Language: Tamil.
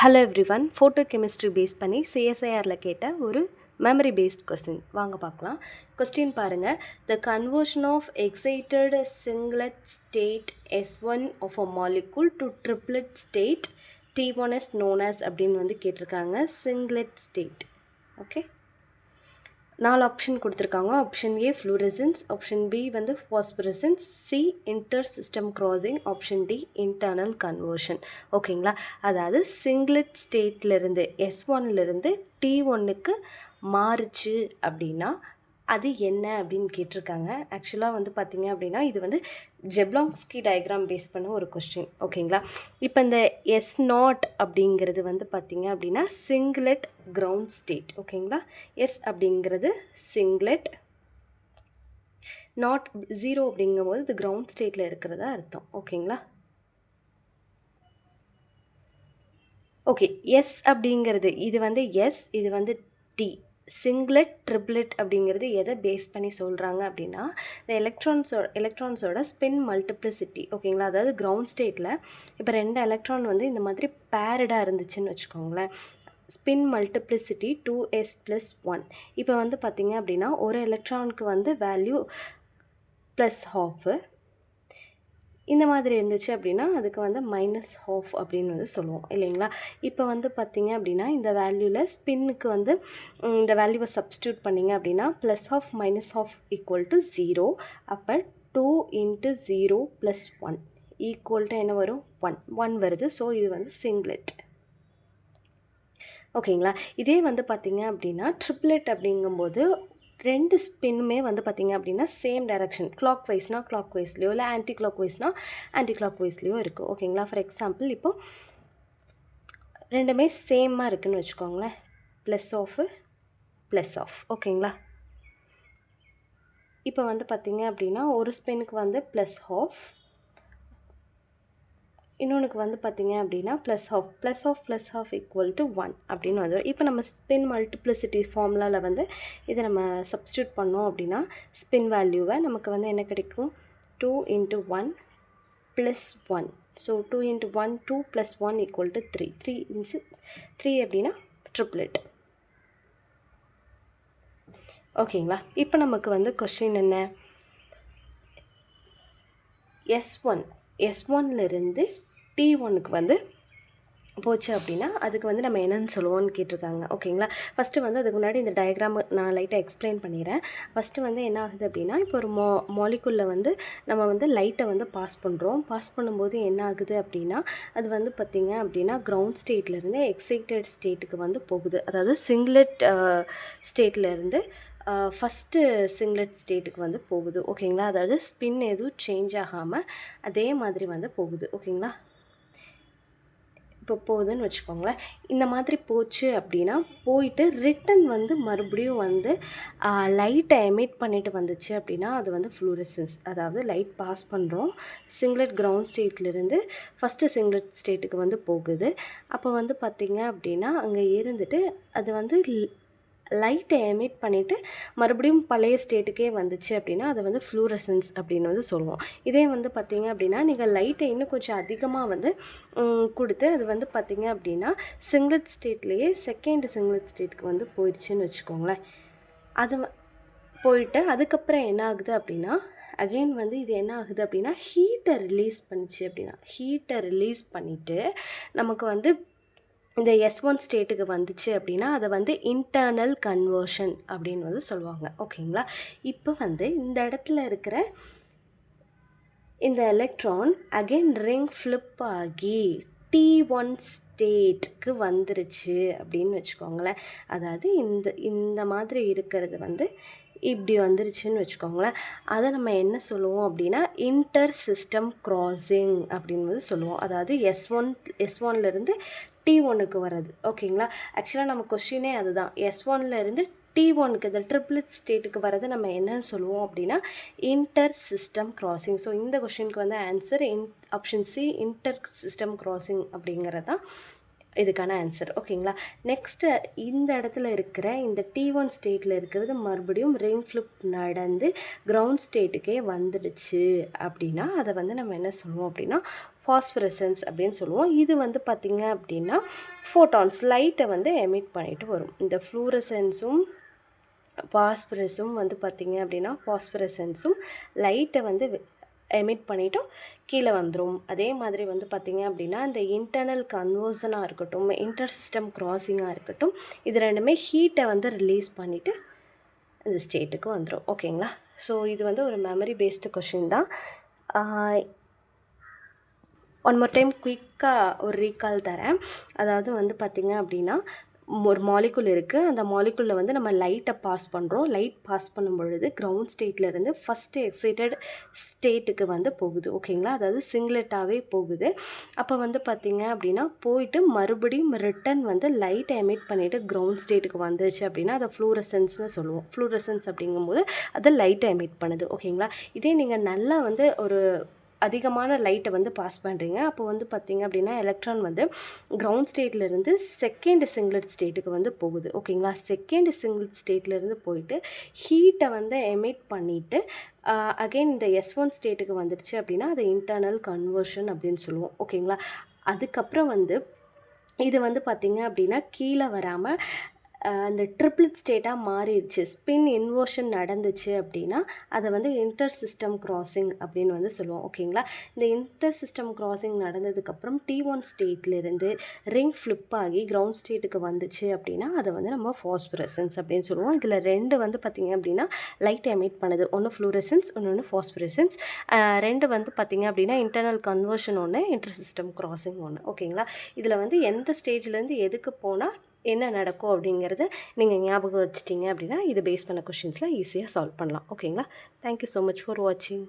Hello everyone, photochemistry base பண்ணி சிஎஸ்ஐஆரில் கேட்ட ஒரு மெமரி பேஸ்ட் கொஸ்டின் வாங்க பார்க்கலாம். கொஸ்டின் பாருங்கள். The conversion of excited singlet state S1 of a molecule to triplet state T1 is known as அப்படின்னு வந்து கேட்டிருக்காங்க. Singlet state. ஓகே, 4 ஆப்ஷன் கொடுத்துருக்காங்க. Option A fluorescence, option B வந்து phosphorescence, C inter system crossing, option D internal conversion. ஓகேங்களா, அதாவது சிங்லெட் ஸ்டேட்லேருந்து S1லேருந்து T1க்கு மாறுச்சு அப்படின்னா அது என்ன அப்படின்னு கேட்டிருக்காங்க. ஆக்சுவலாக வந்து பார்த்திங்க அப்படின்னா இது வந்து ஜெப்லாங்ஸ்கி டயக்ராம் பேஸ் பண்ண ஒரு கொஸ்டின். ஓகேங்களா, இப்போ இந்த S0 அப்படிங்கிறது வந்து பார்த்திங்க அப்படின்னா சிங்லெட் கிரவுண்ட் ஸ்டேட். ஓகேங்களா, எஸ் அப்படிங்கிறது சிங்லெட், நாட் 0 அப்படிங்கும்போது இது கிரவுண்ட் ஸ்டேட்டில் இருக்கிறதா அர்த்தம். ஓகேங்களா, ஓகே, எஸ் அப்படிங்கிறது இது வந்து எஸ், இது வந்து டி. சிங்லெட் ட்ரிப்ளெட் அப்படிங்கிறது எதை பேஸ் பண்ணி சொல்கிறாங்க அப்படின்னா இந்த எலக்ட்ரான்ஸோட ஸ்பின் மல்டிப்ளிசிட்டி. ஓகேங்களா, அதாவது கிரவுண்ட் ஸ்டேட்டில் இப்போ 2 எலக்ட்ரான் வந்து இந்த மாதிரி பேரடாக இருந்துச்சுன்னு வச்சுக்கோங்களேன். Spin multiplicity 2s+1. இப்போ வந்து பார்த்திங்க அப்படின்னா ஒரு எலக்ட்ரானுக்கு வந்து வேல்யூ +12 இந்த மாதிரி இருந்துச்சு அப்படின்னா அதுக்கு வந்து -12 அப்படின்னு வந்து சொல்லுவோம் இல்லைங்களா. இப்போ வந்து பார்த்திங்க அப்படின்னா இந்த வேல்யூவில் ஸ்பின்னுக்கு வந்து இந்த வேல்யூவை சப்ஸ்டியூட் பண்ணிங்க அப்படின்னா +12 -12 = 0. அப்போ 2 × 0 + 1 = என்ன வரும்? 1 வருது. ஸோ இது வந்து சிங்லெட். ஓகேங்களா, இதே வந்து பார்த்திங்க அப்படின்னா ட்ரிப்ளெட் அப்படிங்கும்போது 2 ஸ்பின்னுமே வந்து பார்த்திங்க அப்படின்னா சேம் டைரக்ஷன், கிளாக் வைஸ்னால் கிளாக் வைஸ்லையோ இல்லை ஆன்டி கிளாக் வைஸ்னால் ஆன்டி கிளாக் வைஸ்லையோ இருக்குது. ஓகேங்களா, ஃபார் எக்ஸாம்பிள் இப்போது ரெண்டுமே சேமாக இருக்குதுன்னு வச்சுக்கோங்களேன். ++. ஓகேங்களா, இப்போ வந்து பார்த்திங்க அப்படின்னா ஒரு ஸ்பின்னுக்கு வந்து +12, இன்னொன்றுக்கு வந்து பார்த்திங்க அப்படின்னா +12 = 1 அப்படின்னு வந்துடும். இப்போ நம்ம ஸ்பின் மல்டிப்ளிசிட்டி ஃபார்முலாவில் வந்து இதை நம்ம சப்ஸ்டியூட் பண்ணோம் அப்படின்னா ஸ்பின் வேல்யூவை நமக்கு வந்து என்ன கிடைக்கும்? 2 × 1 + 1. ஸோ 2 × 1 2 + 1 = 3. 3 அப்படின்னா ட்ரிப்ளெட். ஓகேங்களா, இப்போ நமக்கு வந்து கொஸ்டின் என்ன? S1லேருந்து T1க்கு வந்து போச்சு அப்படின்னா அதுக்கு வந்து நம்ம என்னென்னு சொல்லுவோம்னு கேட்டிருக்காங்க. ஓகேங்களா, ஃபஸ்ட்டு வந்து அதுக்கு முன்னாடி இந்த டயக்ராம் நான் லைட்டாக எக்ஸ்பிளைன் பண்ணிடுறேன். ஃபஸ்ட்டு வந்து என்ன ஆகுது அப்படின்னா இப்போ ஒரு மாலிகுலில் வந்து நம்ம வந்து லைட்டை வந்து பாஸ் பண்ணுறோம். பாஸ் பண்ணும்போது என்ன ஆகுது அப்படின்னா அது வந்து பார்த்திங்க அப்படின்னா கிரவுண்ட் ஸ்டேட்லேருந்து எக்ஸைட்டட் ஸ்டேட்டுக்கு வந்து போகுது. அதாவது சிங்லெட் ஸ்டேட்லேருந்து ஃபஸ்ட்டு சிங்லெட் ஸ்டேட்டுக்கு வந்து போகுது. ஓகேங்களா, அதாவது ஸ்பின் எதுவும் சேஞ்ச் ஆகாமல் அதே மாதிரி வந்து போகுது. ஓகேங்களா, இப்போ போகுதுன்னு வச்சுக்கோங்களேன். இந்த மாதிரி போச்சு அப்படின்னா போயிட்டு ரிட்டன் வந்து மறுபடியும் வந்து லைட்டை எமிட் பண்ணிட்டு வந்துச்சு அப்படின்னா அது வந்து ஃப்ளூரசன்ஸ். அதாவது லைட் பாஸ் பண்ணுறோம், சிங்லெட் கிரவுண்ட் ஸ்டேட்லேருந்து ஃபஸ்ட்டு சிங்லெட் ஸ்டேட்டுக்கு வந்து போகுது. அப்போ வந்து பார்த்திங்க அப்படின்னா அங்கே இருந்துட்டு அது வந்து லைட்டை எமிட் பண்ணிவிட்டு மறுபடியும் பழைய ஸ்டேட்டுக்கே வந்துச்சு அப்படின்னா அது வந்து ஃப்ளூரசன்ஸ் அப்படின்னு வந்து சொல்லுவோம். இதே வந்து பார்த்திங்க அப்படின்னா நீங்கள் லைட்டை இன்னும் கொஞ்சம் அதிகமாக வந்து கொடுத்து அது வந்து பார்த்திங்க அப்படின்னா சிங்லெட் ஸ்டேட்லேயே செகண்ட் சிங்லெட் ஸ்டேட்டுக்கு வந்து போயிடுச்சுன்னு வச்சுக்கோங்களேன். அது போயிட்டு அதுக்கப்புறம் என்ன ஆகுது அப்படின்னா அகெயின் வந்து இது என்ன ஆகுது அப்படின்னா ஹீட்டை ரிலீஸ் பண்ணிச்சு அப்படின்னா ஹீட்டை ரிலீஸ் பண்ணிவிட்டு நமக்கு வந்து இந்த S1 ஸ்டேட்டுக்கு வந்துச்சு அப்படின்னா அதை வந்து இன்டர்னல் கன்வர்ஷன் அப்படின்னு வந்து சொல்லுவாங்க. ஓகேங்களா, இப்போ வந்து இந்த இடத்துல இருக்கிற இந்த எலக்ட்ரான் அகெயின் ரிங் ஃப்ளிப் ஆகி T1 ஸ்டேட்டுக்கு வந்துருச்சு அப்படின்னு வச்சுக்கோங்களேன். அதாவது இந்த மாதிரி இருக்கிறது வந்து இப்படி வந்துருச்சுன்னு வச்சுக்கோங்களேன். அதை நம்ம என்ன சொல்லுவோம் அப்படின்னா இன்டர் சிஸ்டம் கிராசிங் அப்படின்னு வந்து சொல்லுவோம். அதாவது S1லேருந்து T1க்கு வர்றது. ஓகேங்களா, ஆக்சுவலாக நம்ம கொஸ்டினே அதுதான். S1லேருந்து T1க்கு இந்த ட்ரிப்ளெட் ஸ்டேட்டுக்கு வர்றது நம்ம என்னன்னு சொல்லுவோம் அப்படின்னா இன்டர் சிஸ்டம் கிராசிங். ஸோ இந்த கொஸ்டினுக்கு வந்து answer option C inter system crossing அப்படிங்கிறது தான் இதுக்கான ஆன்சர். ஓகேங்களா? நெக்ஸ்ட்டு இந்த இடத்துல இருக்கிற இந்த T1 ஸ்டேட்டில் இருக்கிறது மறுபடியும் ரெயின் ஃப்ளிப் நடந்து கிரவுண்ட் ஸ்டேட்டுக்கே வந்துடுச்சு அப்படின்னா, அதை வந்து நம்ம என்ன சொல்லுவோம் அப்படின்னா, ஃபாஸ்பரசன்ஸ் அப்படின்னு சொல்லுவோம். இது வந்து பார்த்திங்க அப்படின்னா ஃபோட்டான்ஸ் லைட்டை வந்து எமிட் பண்ணிட்டு வரும். இந்த ஃப்ளூரசன்ஸும் பாஸ்பரஸும் வந்து பார்த்திங்க அப்படின்னா பாஸ்பரசன்ஸும் லைட்டை வந்து எமிட் பண்ணிவிட்டும் கீழே வந்துடும். அதே மாதிரி வந்து பார்த்திங்க அப்படின்னா இந்த இன்டர்னல் கன்வர்ஷனாக இருக்கட்டும், இன்டர் சிஸ்டம் கிராசிங்காக இருக்கட்டும், இது ரெண்டுமே ஹீட்டை வந்து ரிலீஸ் பண்ணிவிட்டு இந்த ஸ்டேட்டுக்கு வந்துடும். ஓகேங்களா? ஸோ இது வந்து ஒரு மெமரி பேஸ்டு கொஷின் தான். ஒன் மோர் டைம் குயிக்காக ஒரு ரீகால் தரேன். அதாவது வந்து பார்த்திங்க அப்படின்னா ஒரு மாலிகுல் இருக்குது. அந்த மாலிகுலில் வந்து நம்ம லைட்டை பாஸ் பண்ணுறோம். லைட் பாஸ் பண்ணும் பொழுது கிரவுண்ட் ஸ்டேட்லேருந்து ஃபஸ்ட்டு எக்ஸைட்டட் ஸ்டேட்டுக்கு வந்து போகுது. ஓகேங்களா? அதாவது சிங்லெட்டாகவே போகுது. அப்போ வந்து பார்த்திங்க அப்படின்னா போயிட்டு மறுபடியும் ரிட்டன் வந்து லைட்டை எமிட் பண்ணிவிட்டு கிரவுண்ட் ஸ்டேட்டுக்கு வந்துருச்சு அப்படின்னா அதை ஃப்ளூரசன்ஸ்னு சொல்லுவோம். ஃப்ளூரசன்ஸ் அப்படிங்கும்போது அது லைட்டை எமிட் பண்ணுது. ஓகேங்களா? இதே நீங்கள் நல்லா வந்து ஒரு அதிகமான லைட்டை வந்து பாஸ் பண்ணுறீங்க. அப்போ வந்து பார்த்திங்க அப்படின்னா எலக்ட்ரான் வந்து கிரவுண்ட் ஸ்டேட்லேருந்து செகண்ட் சிங்லெட் ஸ்டேட்டுக்கு வந்து போகுது. ஓகேங்களா? செகண்ட் சிங்லெட் ஸ்டேட்லேருந்து போயிட்டு ஹீட்டை வந்து எமிட் பண்ணிவிட்டு அகெயின் இந்த S1 ஸ்டேட்டுக்கு வந்துடுச்சு அப்படின்னா அது இன்டர்னல் கன்வர்ஷன் அப்படின்னு சொல்லுவோம். ஓகேங்களா? அதுக்கப்புறம் வந்து இது வந்து பார்த்திங்க அப்படின்னா கீழே வராமல் அந்த ட்ரிப்ளட் ஸ்டேட்டாக மாறிடுச்சு, ஸ்பின் இன்வர்ஷன் நடந்துச்சு அப்படின்னா அதை வந்து இன்டர் சிஸ்டம் கிராசிங் அப்படின்னு வந்து சொல்லுவோம். ஓகேங்களா? இந்த இன்டர் சிஸ்டம் கிராசிங் நடந்ததுக்கப்புறம் T1 ஸ்டேட்லேருந்து ரிங் ஃப்ளிப் ஆகி கிரவுண்ட் ஸ்டேட்டுக்கு வந்துச்சு அப்படின்னா அதை வந்து நம்ம ஃபாஸ்பரசன்ஸ் அப்படின்னு சொல்லுவோம். இதில் ரெண்டு வந்து பார்த்திங்க அப்படின்னா லைட் எமிட் பண்ணுது. ஒன்று ஃப்ளூரசன்ஸ், ஒன்று ஃபாஸ்பரசன்ஸ். ரெண்டு வந்து பார்த்திங்க அப்படின்னா இன்டர்னல் கன்வர்ஷன் ஒன்று, இன்டர் சிஸ்டம் கிராசிங் ஒன்று. ஓகேங்களா? இதில் வந்து எந்த ஸ்டேஜ்லேருந்து எதுக்கு போனால் என்ன நடக்கும் அப்படிங்கிறத நீங்கள் ஞாபகம் வச்சிட்டிங்க அப்படின்னா இது பேஸ் பண்ண கொஷின்ஸில் ஈஸியாக சால்வ் பண்ணலாம். ஓகேங்களா? தேங்க்யூ ஸோ மச் ஃபார் வாட்சிங்.